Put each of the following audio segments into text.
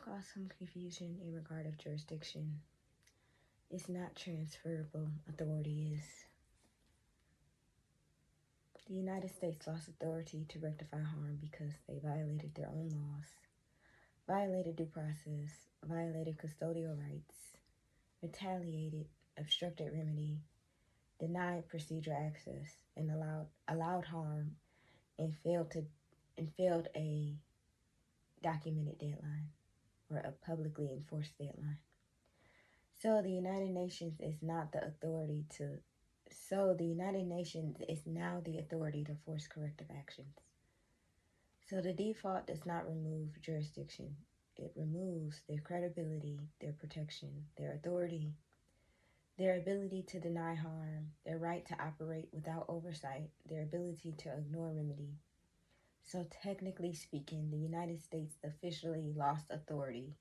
cause some confusion in regard of jurisdiction. It's not transferable authority is. The United States lost authority to rectify harm because they violated their own laws, violated due process, violated custodial rights, retaliated, obstructed remedy, denied procedure access, and allowed harm and failed a documented deadline or a publicly enforced deadline. So the United Nations is not the authority to so the United Nations is now the authority to force corrective actions. So the default does not remove jurisdiction. It removes their credibility, their protection, their authority, their ability to deny harm, their right to operate without oversight, their ability to ignore remedy. So technically speaking, the United States officially lost authority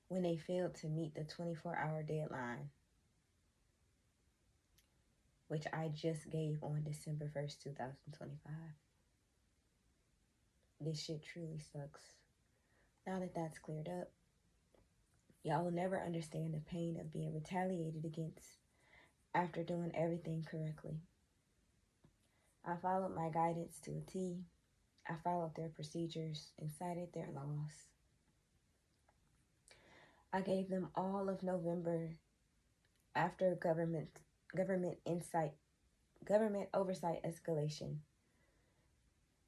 when they failed to meet the 24-hour deadline, which I just gave on December 1st, 2025. This shit truly sucks. Now that that's cleared up, y'all will never understand the pain of being retaliated against after doing everything correctly. I followed my guidance to a T. I followed their procedures and cited their laws. I gave them all of November after government oversight escalation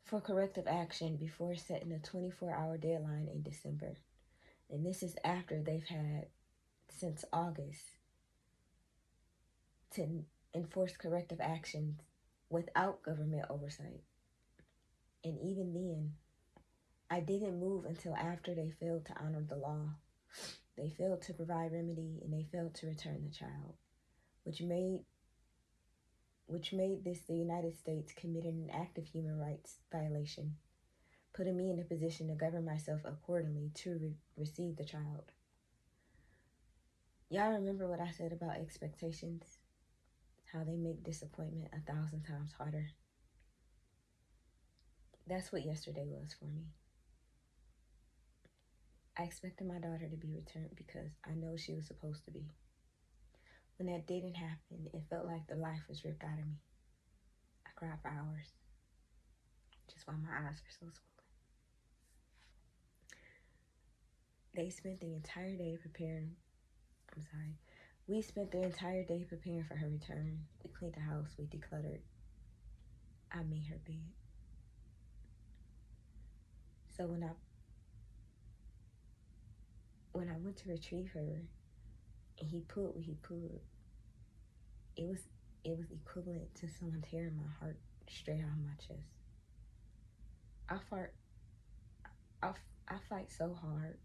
for corrective action before setting a 24-hour deadline in December. And this is after they've had since August to enforce corrective actions without government oversight. And even then, I didn't move until after they failed to honor the law. They failed to provide remedy and they failed to return the child, which made this the United States committed an active human rights violation, putting me in a position to govern myself accordingly to receive the child. Y'all remember what I said about expectations? How they make disappointment 1,000 times harder? That's what yesterday was for me. I expected my daughter to be returned because I know she was supposed to be. When that didn't happen, it felt like the life was ripped out of me. I cried for hours, just while my eyes were so swollen. We spent the entire day preparing for her return. We cleaned the house, we decluttered. I made her bed. So when I went to retrieve her and he put what he put, it was equivalent to someone tearing my heart straight out of my chest. I fight so hard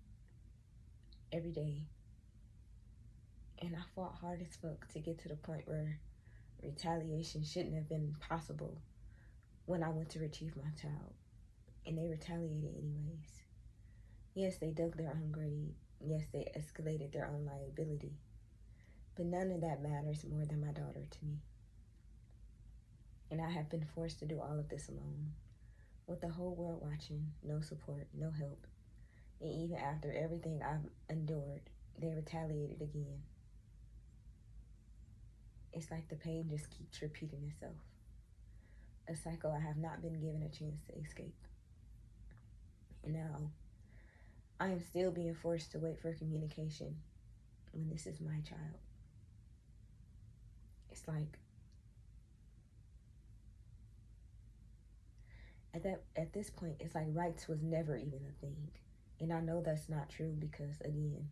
every day, and I fought hard as fuck to get to the point where retaliation shouldn't have been possible when I went to retrieve my child, and they retaliated anyways. Yes, they dug their own grave. Yes, they escalated their own liability. But none of that matters more than my daughter to me. And I have been forced to do all of this alone, with the whole world watching, no support, no help. And even after everything I've endured, they retaliated again. It's like the pain just keeps repeating itself. A cycle I have not been given a chance to escape. And now, I am still being forced to wait for communication when this is my child. It's like, at this point, it's like rights was never even a thing. And I know that's not true because, again,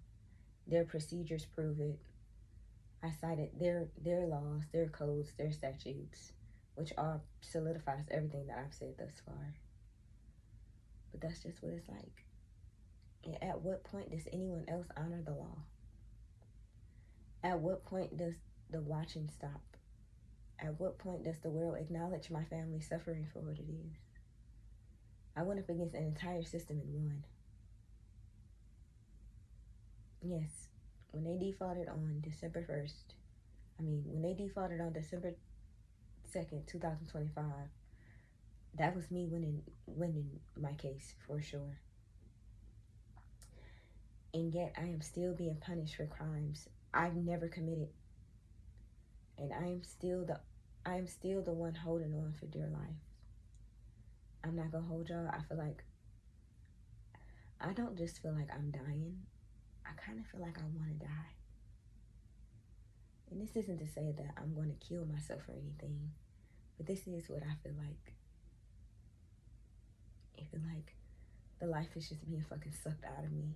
their procedures prove it. I cited their laws, their codes, their statutes, which all solidifies everything that I've said thus far. But that's just what it's like. And at what point does anyone else honor the law? At what point does the watching stop? At what point does the world acknowledge my family suffering for what it is? I went up against an entire system and won. Yes, when they defaulted on December 2nd, 2025, that was me winning my case for sure. And yet I am still being punished for crimes I've never committed. And I am still the one holding on for dear life. I'm not gonna hold y'all. I don't just feel like I'm dying. I kind of feel like I want to die. And this isn't to say that I'm going to kill myself or anything, but this is what I feel like. I feel like the life is just being fucking sucked out of me.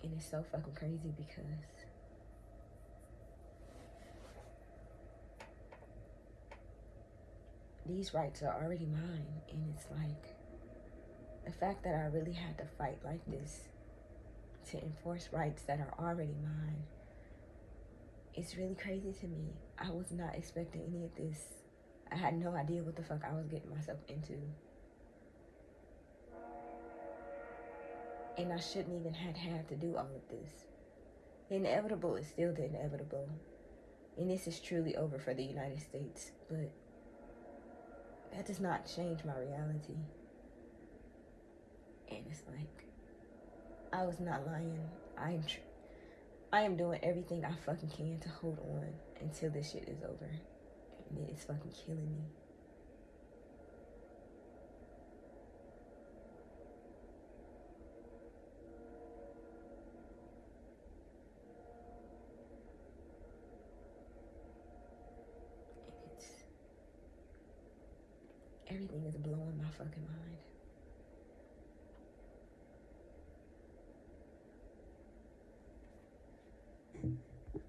And it's so fucking crazy because these rights are already mine. And it's like, the fact that I really had to fight like this to enforce rights that are already mine, it's really crazy to me. I was not expecting any of this. I had no idea what the fuck I was getting myself into. And I shouldn't even have to do all of this. The inevitable is still the inevitable. And this is truly over for the United States. But that does not change my reality. And it's like, I was not lying. I am doing everything I fucking can to hold on until this shit is over. And it's fucking killing me. And everything is blowing my fucking mind.